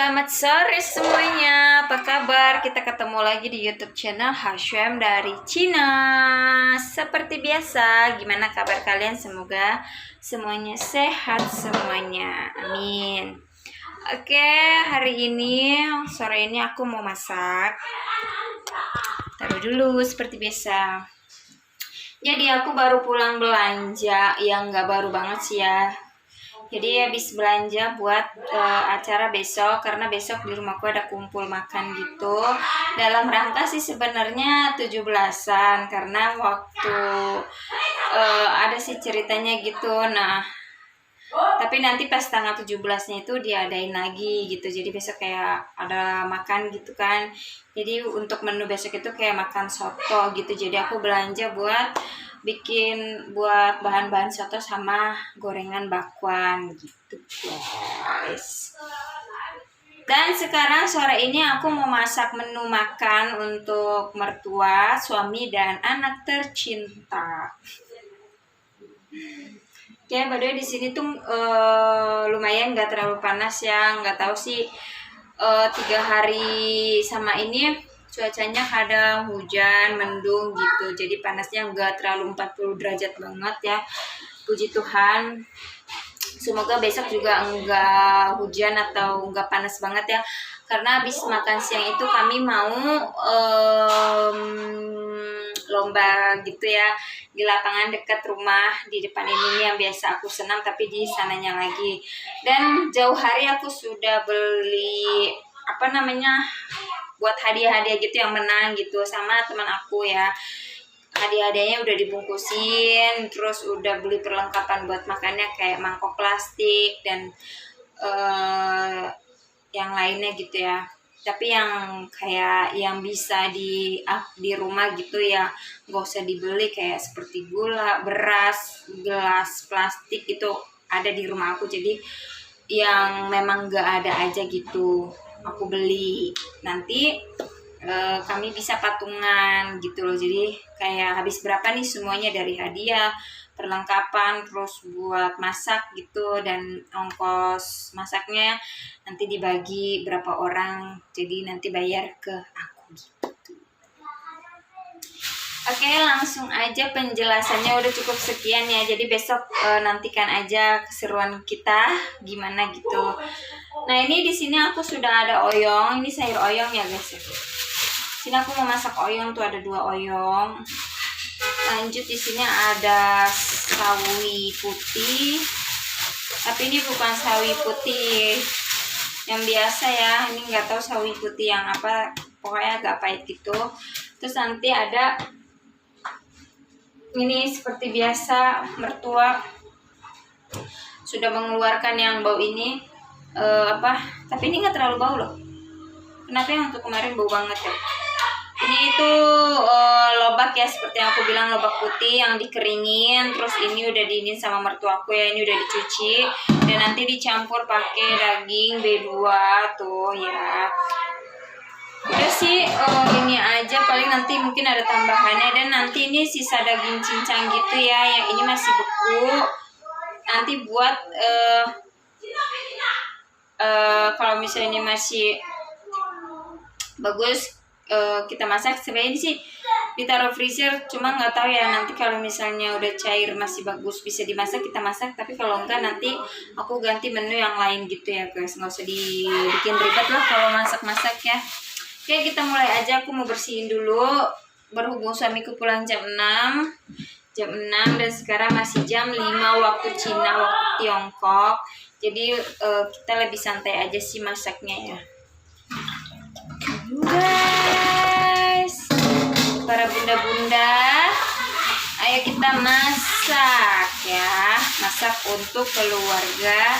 Selamat sore semuanya, apa kabar? Kita ketemu lagi di YouTube channel Hashem dari Cina. Seperti biasa, gimana kabar kalian? Semoga semuanya sehat semuanya, amin. Oke, hari ini, sore ini aku mau masak. Taruh dulu seperti biasa. Jadi aku baru pulang belanja, yang nggak baru banget sih ya. Jadi habis belanja buat acara besok, karena besok di rumahku ada kumpul makan gitu. Dalam rangka sih sebenarnya 17-an, karena waktu ada sih ceritanya gitu. Nah, tapi nanti pas tanggal 17-nya itu diadain lagi gitu. Jadi besok kayak ada makan gitu kan. Jadi untuk menu besok itu kayak makan soto gitu. Jadi aku belanja buat bikin buat bahan-bahan soto sama gorengan bakwan gitu guys. Dan sekarang sore ini aku mau masak menu makan untuk mertua, suami, dan anak tercinta. Oke, by the way di sini tuh lumayan nggak terlalu panas ya, nggak tahu sih 3 hari sama ini cuacanya kadang hujan, mendung gitu, jadi panasnya nggak terlalu 40 derajat banget ya, puji Tuhan. Semoga besok juga enggak hujan atau enggak panas banget ya, karena habis makan siang itu kami mau lomba gitu ya di lapangan dekat rumah di depan ini yang biasa aku senam, tapi di sananya lagi. Dan jauh hari aku sudah beli buat hadiah-hadiah gitu yang menang gitu sama teman aku ya. Hadiah-hadiahnya udah dibungkusin, terus udah beli perlengkapan buat makannya kayak mangkok plastik dan yang lainnya gitu ya. Tapi yang kayak yang bisa di rumah gitu ya, nggak usah dibeli, kayak seperti gula, beras, gelas plastik itu ada di rumah aku. Jadi yang memang nggak ada aja gitu aku beli. Nanti kami bisa patungan gitu loh. Jadi kayak habis berapa nih semuanya, dari hadiah, perlengkapan, terus buat masak gitu, dan ongkos masaknya nanti dibagi berapa orang, jadi nanti bayar ke aku gitu. Oke, langsung aja penjelasannya, udah cukup sekian ya. Jadi besok nantikan aja keseruan kita gimana gitu. Nah, ini di sini aku sudah ada oyong, ini sayur oyong ya guys ya. Sini aku mau masak oyong tuh, ada 2 oyong. Lanjut di sini ada sawi putih. Tapi ini bukan sawi putih yang biasa ya. Ini nggak tahu sawi putih yang apa, pokoknya agak pahit gitu. Terus nanti ada ini seperti biasa, mertua sudah mengeluarkan yang bau ini tapi ini nggak terlalu bau loh. Kenapa yang untuk kemarin bau banget ya? Ini itu lobak ya, seperti yang aku bilang, lobak putih yang dikeringin. Terus ini udah diinin sama mertuaku ya, ini udah dicuci dan nanti dicampur pakai daging B2 tuh ya. Udah sih ini aja, paling nanti mungkin ada tambahannya. Dan nanti ini sisa daging cincang gitu ya, yang ini masih beku. Nanti buat kalau misalnya ini masih bagus, kita masak. Sebenarnya ini sih ditaruh freezer, cuma nggak tahu ya, nanti kalau misalnya udah cair masih bagus bisa dimasak, kita masak. Tapi kalau enggak nanti aku ganti menu yang lain gitu ya guys, nggak usah dibikin ribet lah kalau masak-masak ya. Oke, kita mulai aja. Aku mau bersihin dulu, berhubung suamiku pulang jam 6 dan sekarang masih jam 5 waktu Cina, waktu Tiongkok. Jadi kita lebih santai aja sih masaknya ya guys. Para bunda-bunda, ayo kita masak ya, masak untuk keluarga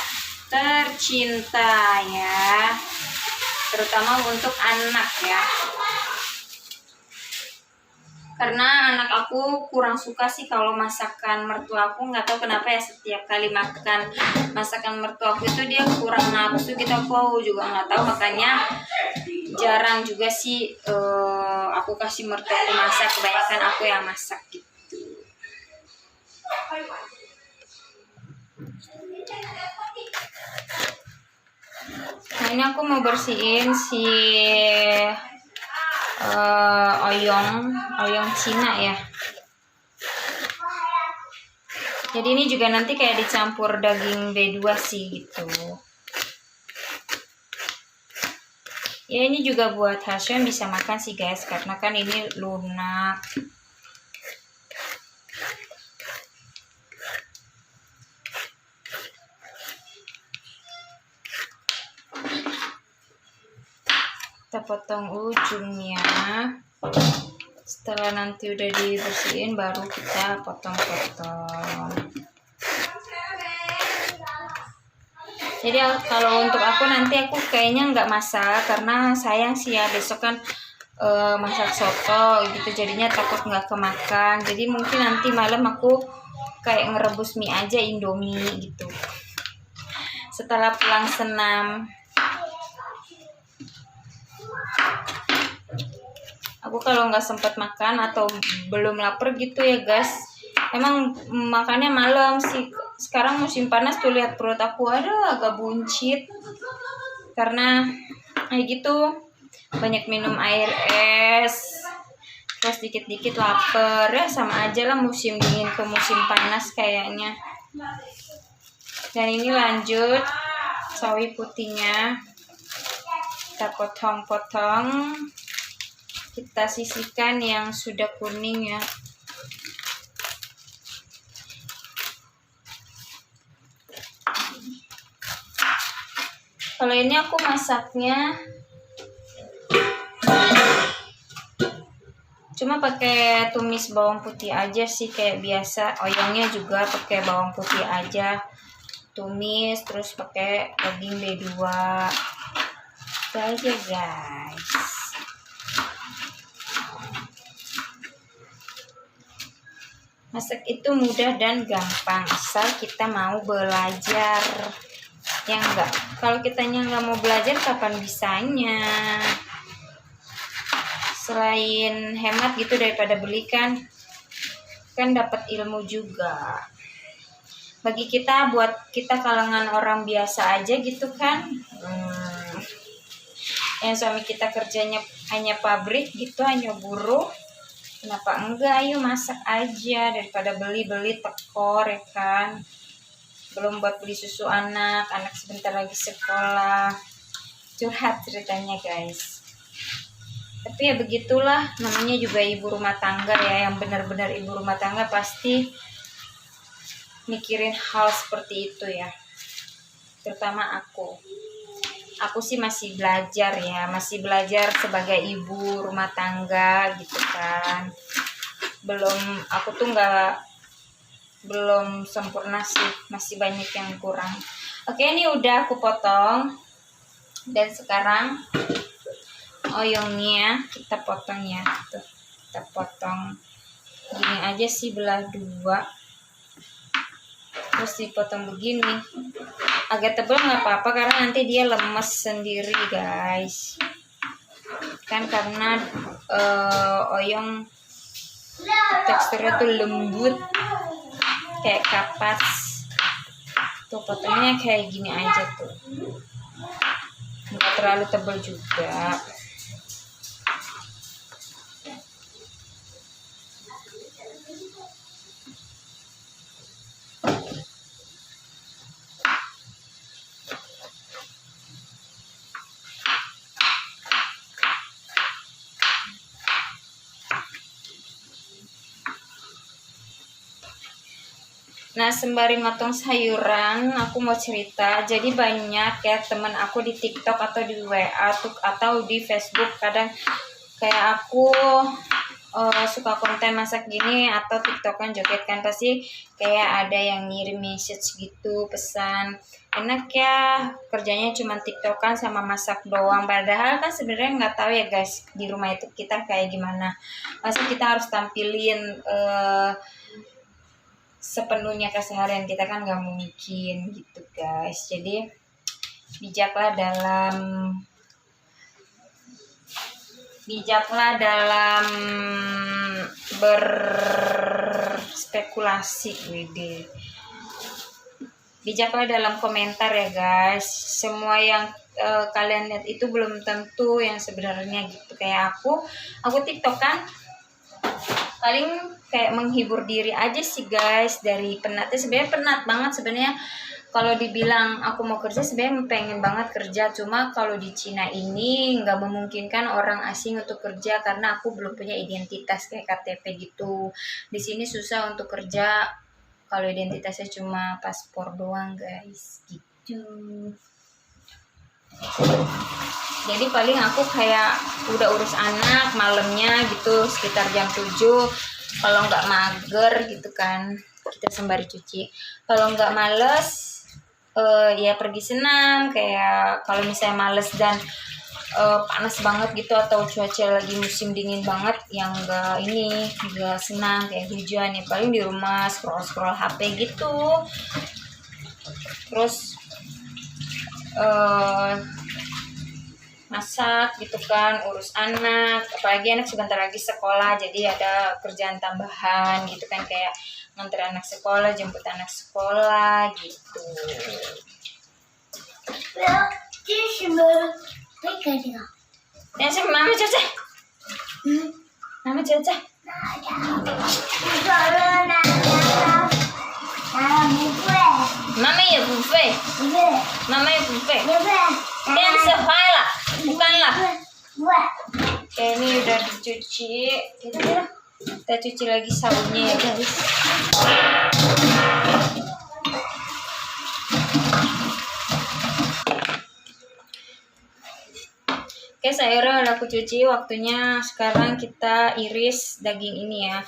tercinta ya, terutama untuk anak ya, karena anak aku kurang suka sih kalau masakan mertua aku. Nggak tahu kenapa ya, setiap kali makan masakan mertua aku itu dia kurang nafsu gitu. Aku juga nggak tahu, makanya jarang juga sih aku kasih mertuaku masak, kebanyakan aku yang masak gitu. Nah ini aku mau bersihin si oyong Cina ya. Jadi ini juga nanti kayak dicampur daging B2 sih gitu. Ya ini juga buat Hashem bisa makan sih guys, karena kan ini lunak. Kita potong ujungnya. Setelah nanti udah dibersihin baru kita potong-potong. Jadi kalau untuk aku nanti aku kayaknya nggak masak, karena sayang sih ya besok kan masak soto gitu, jadinya takut nggak kemakan. Jadi mungkin nanti malam aku kayak ngerebus mie aja, Indomie gitu setelah pulang senam. Aku kalau nggak sempat makan atau belum lapar gitu ya guys, emang makannya malam sih. Sekarang musim panas tuh, lihat perut aku ada agak buncit karena kayak gitu, banyak minum air es, terus dikit-dikit lapar ya. Sama aja lah musim dingin ke musim panas kayaknya. Dan ini lanjut sawi putihnya kita potong-potong, kita sisihkan yang sudah kuning ya. Kalau ini aku masaknya cuma pakai tumis bawang putih aja sih kayak biasa. Oyongnya juga pakai bawang putih aja, tumis, terus pakai daging B2. Itu aja guys. Masak itu mudah dan gampang asal kita mau belajar. Ya enggak, kalau kitanya nggak mau belajar kapan bisanya. Selain hemat gitu daripada beli kan dapat ilmu juga. Bagi kita, buat kita kalangan orang biasa aja gitu kan, yang suami kita kerjanya hanya pabrik gitu, hanya buruh, kenapa enggak ayo masak aja daripada beli-beli tekor ya kan. Belum buat beli susu anak sebentar lagi sekolah. Curhat ceritanya guys, tapi ya begitulah namanya juga ibu rumah tangga ya. Yang benar-benar ibu rumah tangga pasti mikirin hal seperti itu ya. Terutama aku sih masih belajar ya, masih belajar sebagai ibu rumah tangga gitu kan. Aku tuh belum sempurna sih, masih banyak yang kurang. Oke, ini udah aku potong. Dan sekarang oyongnya kita potong ya. Tuh, kita potong gini aja sih, belah dua. Terus dipotong begini. Agak tebal nggak apa-apa karena nanti dia lemes sendiri guys. Kan karena oyong teksturnya tuh lembut kayak kapas. Tuh potongnya kayak gini aja tuh, nggak terlalu tebal juga. Nah, sembari motong sayuran, aku mau cerita. Jadi banyak ya teman aku di TikTok atau di WA atau di Facebook, kadang kayak aku suka konten masak gini atau TikTokan joget kan, pasti kayak ada yang ngirim message gitu, pesan, enak ya kerjanya cuma TikTokan sama masak doang. Padahal kan sebenarnya nggak tahu ya guys, di rumah itu kita kayak gimana. Masa kita harus tampilin sepenuhnya keseharian kita, kan nggak mungkin gitu guys. Jadi bijaklah dalam berspekulasi, bijaklah dalam komentar ya guys. Semua yang kalian lihat itu belum tentu yang sebenarnya gitu. Kayak aku TikTok kan paling kayak menghibur diri aja sih guys, dari penatnya. Sebenarnya penat banget sebenarnya. Kalau dibilang aku mau kerja, sebenarnya pengen banget kerja, cuma kalau di Cina ini nggak memungkinkan orang asing untuk kerja karena aku belum punya identitas kayak KTP gitu. Di sini susah untuk kerja kalau identitasnya cuma paspor doang guys gitu. Jadi paling aku kayak udah urus anak malamnya gitu sekitar jam 7. Kalau nggak mager gitu kan, kita sembari cuci. Kalau nggak males, ya pergi senam. Kayak kalau misalnya males dan panas banget gitu atau cuaca lagi musim dingin banget, yang nggak senang kayak hujan, ya paling di rumah scroll HP gitu. Terus masak gitu kan, urus anak, apalagi anak sebentar lagi sekolah, jadi ada kerjaan tambahan gitu kan, kayak nganter anak sekolah, jemput anak sekolah gitu. Ya sih, mama Caca. Mama Caca. Mama ya buffet. Mama ya buffet. Dan sekolah, bukanlah. Oke, ini udah dicuci. Kita cuci lagi sausnya ya guys. Oke, sayurnya udah aku cuci, waktunya sekarang kita iris daging ini ya.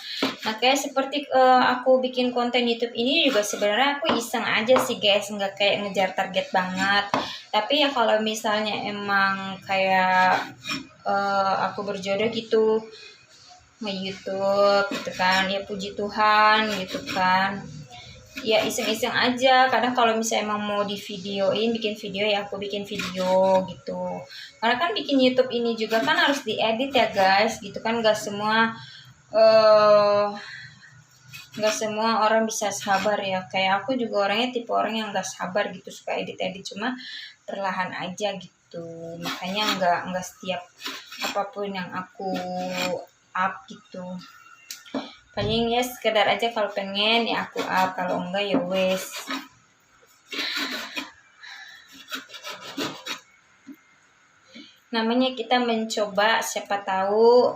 Nah, kayak seperti aku bikin konten YouTube ini juga sebenarnya aku iseng aja sih guys, nggak kayak ngejar target banget. Tapi ya kalau misalnya emang kayak aku berjodoh gitu nge-YouTube gitu kan, ya puji Tuhan gitu kan. Ya iseng-iseng aja. Kadang kalau misalnya emang mau bikin video, ya aku bikin video gitu. Karena kan bikin YouTube ini juga kan harus diedit ya guys gitu kan, nggak semua orang bisa sabar ya. Kayak aku juga orangnya tipe orang yang nggak sabar gitu, suka edit cuma perlahan aja gitu. Makanya nggak setiap apapun yang aku up gitu. Paling ya sekedar aja, kalau pengen ya aku up, kalau enggak ya wes. Namanya kita mencoba, siapa tahu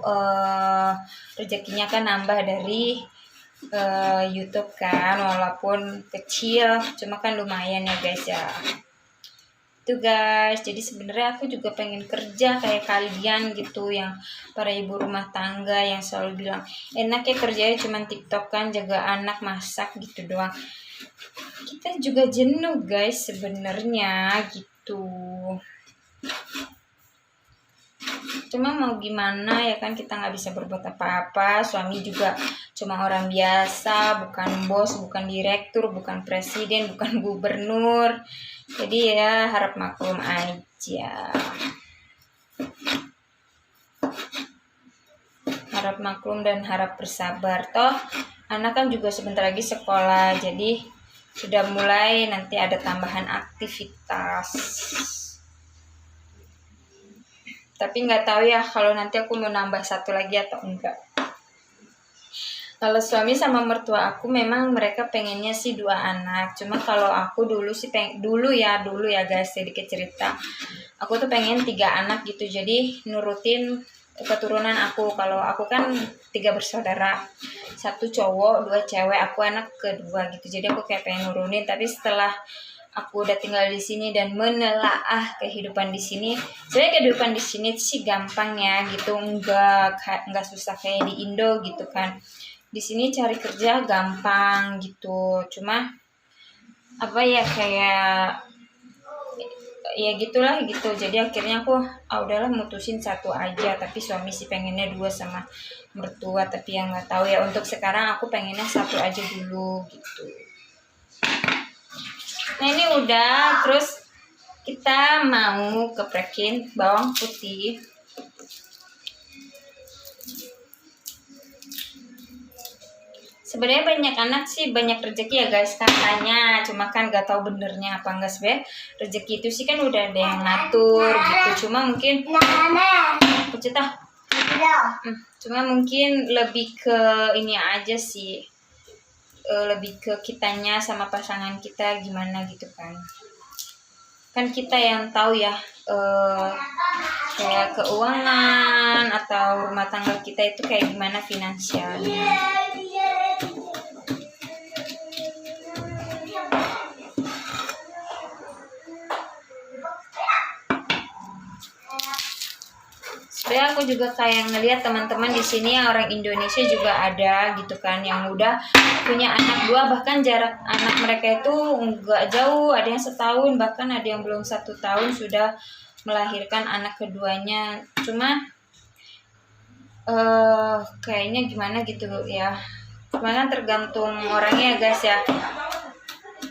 rezekinya kan nambah dari YouTube kan, walaupun kecil cuma kan lumayan ya guys ya. Itu guys, jadi sebenarnya aku juga pengen kerja kayak kalian gitu, yang para ibu rumah tangga yang selalu bilang enak ya kerjanya cuma TikTok kan, jaga anak, masak gitu doang. Kita juga jenuh guys sebenarnya gitu. Cuma mau gimana ya kan, kita nggak bisa berbuat apa-apa. Suami juga cuma orang biasa, bukan bos, bukan direktur, bukan presiden, bukan gubernur. Jadi ya harap maklum aja. Harap maklum dan harap bersabar. Toh anak kan juga sebentar lagi sekolah, jadi sudah mulai nanti ada tambahan aktivitas. Tapi nggak tahu ya kalau nanti aku mau nambah satu lagi atau enggak. Kalau suami sama mertua aku memang mereka pengennya sih 2 anak. Cuma kalau aku dulu ya guys, sedikit cerita. Aku tuh pengen 3 anak gitu. Jadi nurutin keturunan aku. Kalau aku kan 3 bersaudara. 1 cowok, 2 cewek. Aku anak kedua gitu. Jadi aku kayak pengen nurunin. Tapi setelah aku udah tinggal di sini dan menelaah kehidupan di sini, sebenarnya kehidupan di sini sih gampang ya gitu, nggak susah kayak di Indo gitu kan. Di sini cari kerja gampang gitu, cuma apa ya, kayak ya gitulah gitu. Jadi akhirnya aku udahlah mutusin 1 aja, tapi suami sih pengennya 2 sama mertua, tapi yang nggak tahu ya, untuk sekarang aku pengennya 1 aja dulu gitu. Nah ini udah, terus kita mau geprekin bawang putih. Sebenarnya banyak anak sih banyak rezeki ya guys katanya, cuma kan gak tahu benernya apa enggak. Sebenarnya rezeki itu sih kan udah ada yang ngatur gitu, cuma mungkin cuma mungkin lebih ke ini aja sih, lebih ke kitanya sama pasangan kita gimana gitu kan kita yang tahu ya, kayak keuangan atau rumah tangga kita itu kayak gimana finansialnya. Sebenarnya aku juga kayak ngelihat teman-teman di sini yang orang Indonesia juga ada gitu kan, yang udah punya anak 2, bahkan jarak anak mereka itu nggak jauh, ada yang setahun, bahkan ada yang belum 1 tahun sudah melahirkan anak keduanya. Cuma kayaknya gimana gitu ya, cuma kan tergantung orangnya ya guys ya,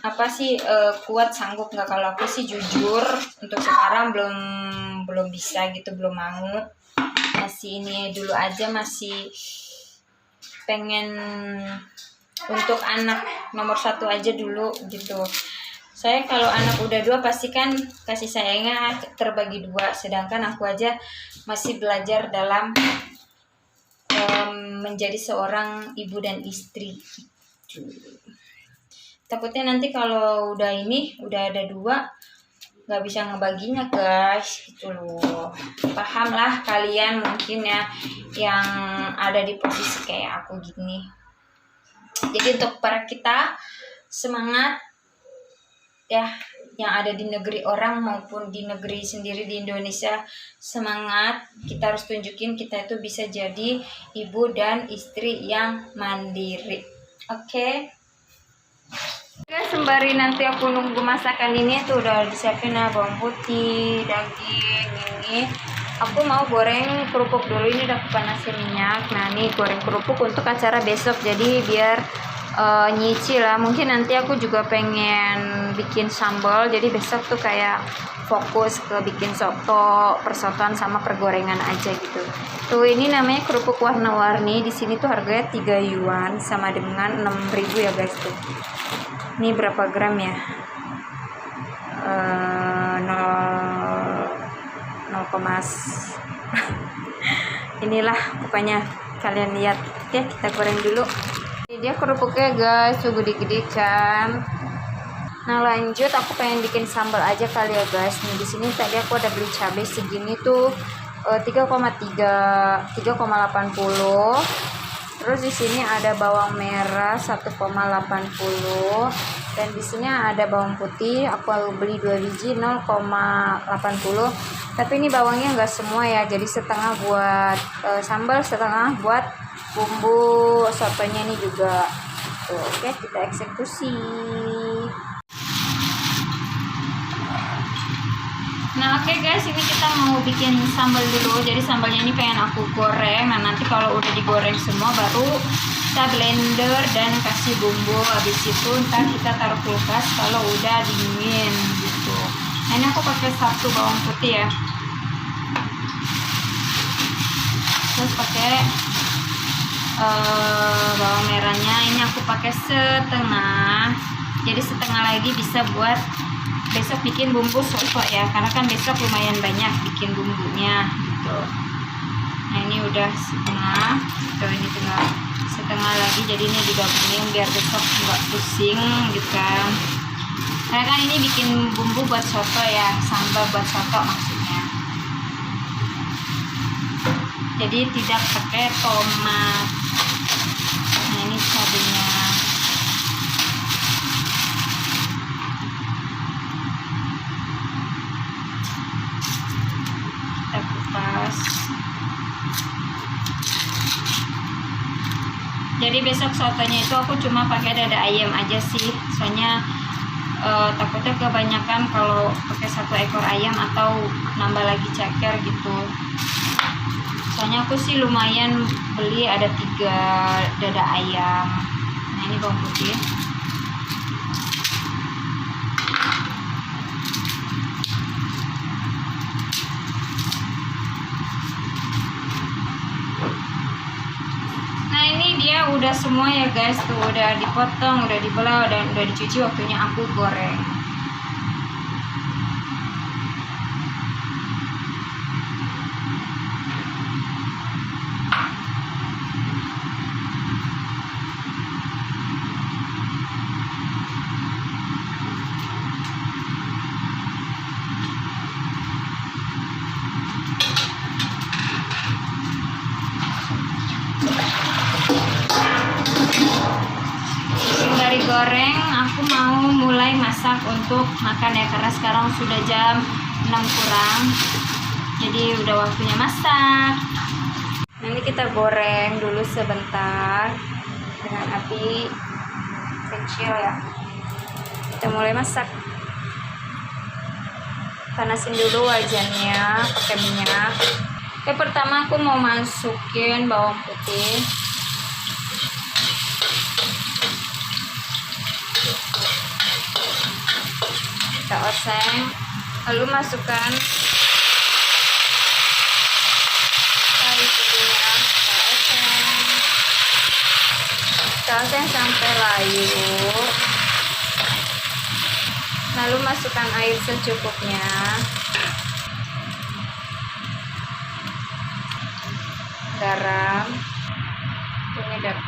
apa sih kuat sanggup nggak. Kalau aku sih jujur untuk sekarang belum bisa gitu, belum mau, masih ini dulu aja, masih pengen untuk anak nomor 1 aja dulu gitu. Saya kalau anak udah 2 pasti kan kasih sayangnya terbagi 2, sedangkan aku aja masih belajar dalam menjadi seorang ibu dan istri gitu. Takutnya nanti kalau udah ada 2 nggak bisa ngebaginya guys gitu loh. Paham lah kalian mungkin ya yang ada di posisi kayak aku gini. Jadi untuk para kita semangat ya, yang ada di negeri orang maupun di negeri sendiri di Indonesia, semangat. Kita harus tunjukin kita itu bisa jadi ibu dan istri yang mandiri. Oke? Sembari nanti aku nunggu masakan ini tuh udah disiapin bawang putih, daging ini. Aku mau goreng kerupuk dulu, ini udah kepanasin minyak. Nah ini goreng kerupuk untuk acara besok, jadi biar nyicil lah. Mungkin nanti aku juga pengen bikin sambal, jadi besok tuh kayak fokus ke bikin soto, persotoan sama pergorengan aja gitu. Tuh ini namanya kerupuk warna-warni, di sini tuh harganya 3 yuan sama dengan 6.000 ya guys tuh. Ini berapa gram ya? 0, inilah pokoknya, kalian lihat ya. Kita goreng dulu. Ini dia kerupuknya guys, tuh gede-gede kan. Nah lanjut, aku pengen bikin sambal aja kali ya guys. Nih di sini tadi aku ada beli cabai segini tuh 3,80. Terus di sini ada bawang merah 1,80 dan di sini ada bawang putih. Aku beli 2 biji 0,80. Tapi ini bawangnya enggak semua ya, jadi setengah buat sambal, setengah buat bumbu sotonya ini juga. Tuh, oke, kita eksekusi. Nah oke guys, ini kita mau bikin sambal dulu. Jadi sambalnya ini pengen aku goreng. Nah nanti kalau udah digoreng semua baru kita blender dan kasih bumbu. Habis itu ntar kita taruh kulkas kalau udah dingin gitu. Nah ini aku pakai 1 bawang putih ya. Terus pakai bawang merahnya ini aku pakai setengah. Jadi setengah lagi bisa buat besok bikin bumbu soto ya, karena kan besok lumayan banyak bikin bumbunya gitu. Nah ini udah setengah, tuh ini tinggal setengah lagi, jadi ini digabungin biar besok nggak pusing gitu kan. Karena kan ini bikin bumbu buat soto ya, sambal buat soto maksudnya. Jadi tidak pakai tomat. Nah ini cabenya. Jadi besok sotonya itu aku cuma pakai dada ayam aja sih, soalnya takutnya kebanyakan kalau pakai 1 ekor ayam atau nambah lagi ceker gitu. Soalnya aku sih lumayan beli ada 3 dada ayam. Nah ini bawang putih. dia udah semua ya guys, tuh udah dipotong, udah dibelah, dan udah dicuci, waktunya aku goreng. Dari goreng, aku mau mulai masak untuk makan ya, karena sekarang sudah jam 6 kurang, jadi udah waktunya masak. Nanti kita goreng dulu sebentar dengan api kecil ya. Kita mulai masak. Panasin dulu wajannya pakai minyak. Oke, pertama aku mau masukin bawang putih. Kita oseng, lalu masukkan kayu putihnya. Kita oseng sampai layu, lalu masukkan air secukupnya. Garam, penyedap.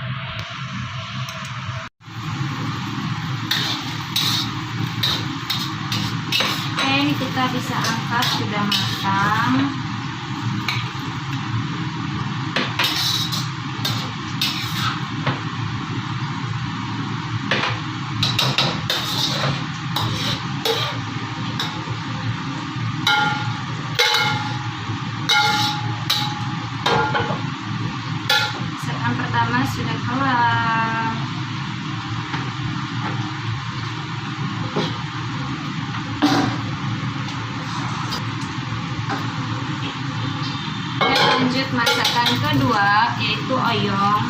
Ini kita bisa angkat, sudah matang. Masakan pertama sudah kelar. Lanjut masakan kedua, yaitu oyong.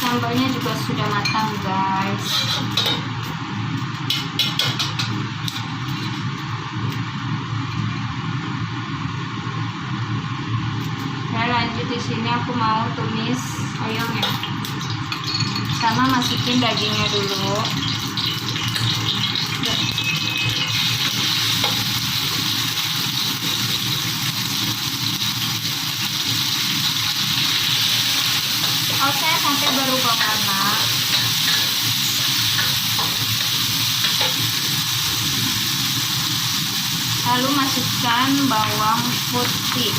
Sambalnya juga sudah matang guys. Lanjut di sini aku mau tumis oyongnya, sama masukin dagingnya dulu. Oseng sampai berubah warna. Lalu masukkan bawang putih.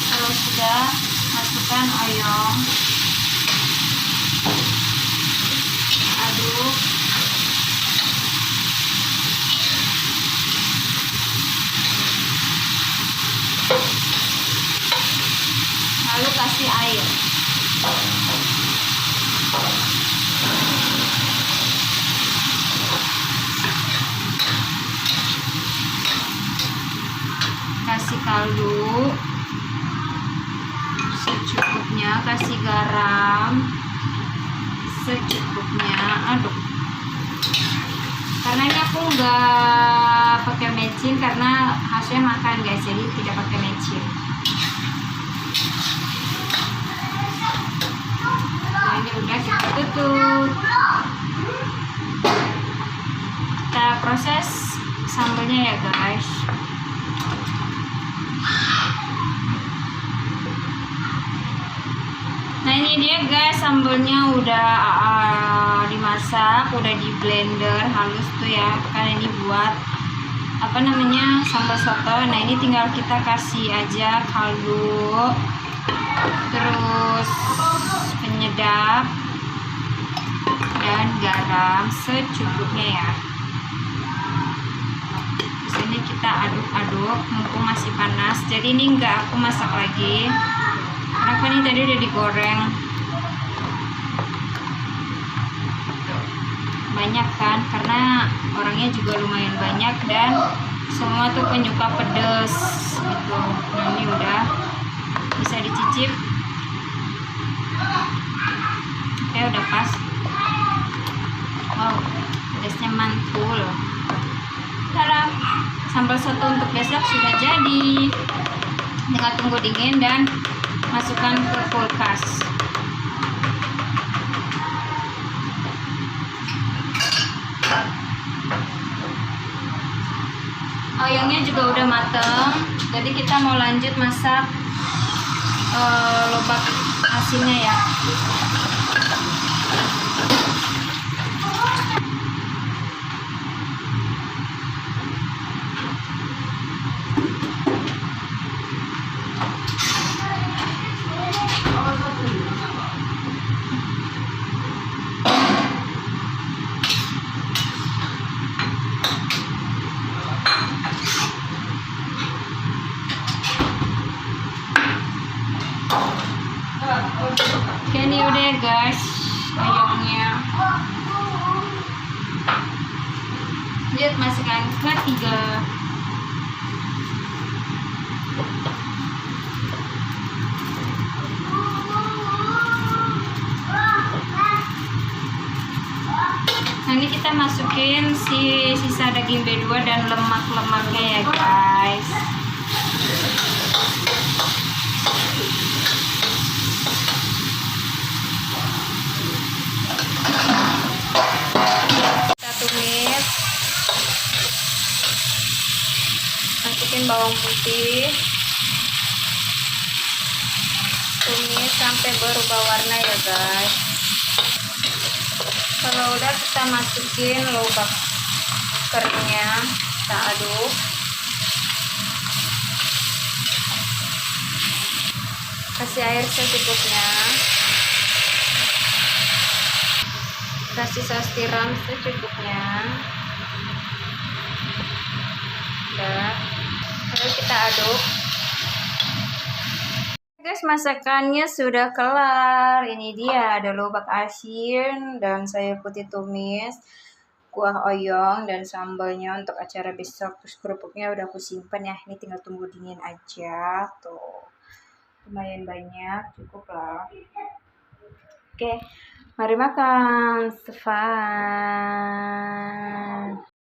Kalau sudah, masukkan oyong, aduk, lalu kasih air. Kasih kaldu secukupnya, kasih garam secukupnya, aduk. Karena ini aku nggak pakai mecin, karena hasilnya makan guys, jadi tidak pakai mecin. Nah, ini udah, kita tutup. Kita proses sambalnya ya guys. Nah ini dia guys, sambalnya udah dimasak, udah di blender halus tuh ya, karena ini buat apa namanya, sambal soto. Nah ini tinggal kita kasih aja kaldu, terus penyedap dan garam secukupnya ya. Sini kita aduk-aduk mumpung masih panas. Jadi ini enggak aku masak lagi karena kan ini tadi udah digoreng. Banyak kan, karena orangnya juga lumayan banyak dan semua tuh penyuka pedas gitu. Nah ini udah bisa dicicip. Oke, udah pas. Wow, pedasnya mantul. Tada, sambal soto untuk besok sudah jadi. Tinggal tunggu dingin dan masukkan ke kulkas. Ayamnya juga udah mateng, jadi kita mau lanjut masak lobak asinnya ya. Oke, ini udah ya guys ayamnya. Lihat, masukkan ketiga. Nah ini kita masukin si sisa daging B2 dan lemak-lemaknya ya guys. Kita tumis, masukin bawang putih, tumis sampai berubah warna ya guys. Kalau udah kita masukin lobak keringnya, kita aduk. Kasih air secukupnya. Kasih saus tiram secukupnya. Udah, lalu kita aduk. Guys, masakannya sudah kelar. Ini dia, ada lobak asin dan sayur putih tumis, kuah oyong dan sambalnya untuk acara besok. Terus kerupuknya udah aku simpen ya, ini tinggal tunggu dingin aja. Tuh, lumayan banyak, cukup lah. Oke, mari makan. Fun.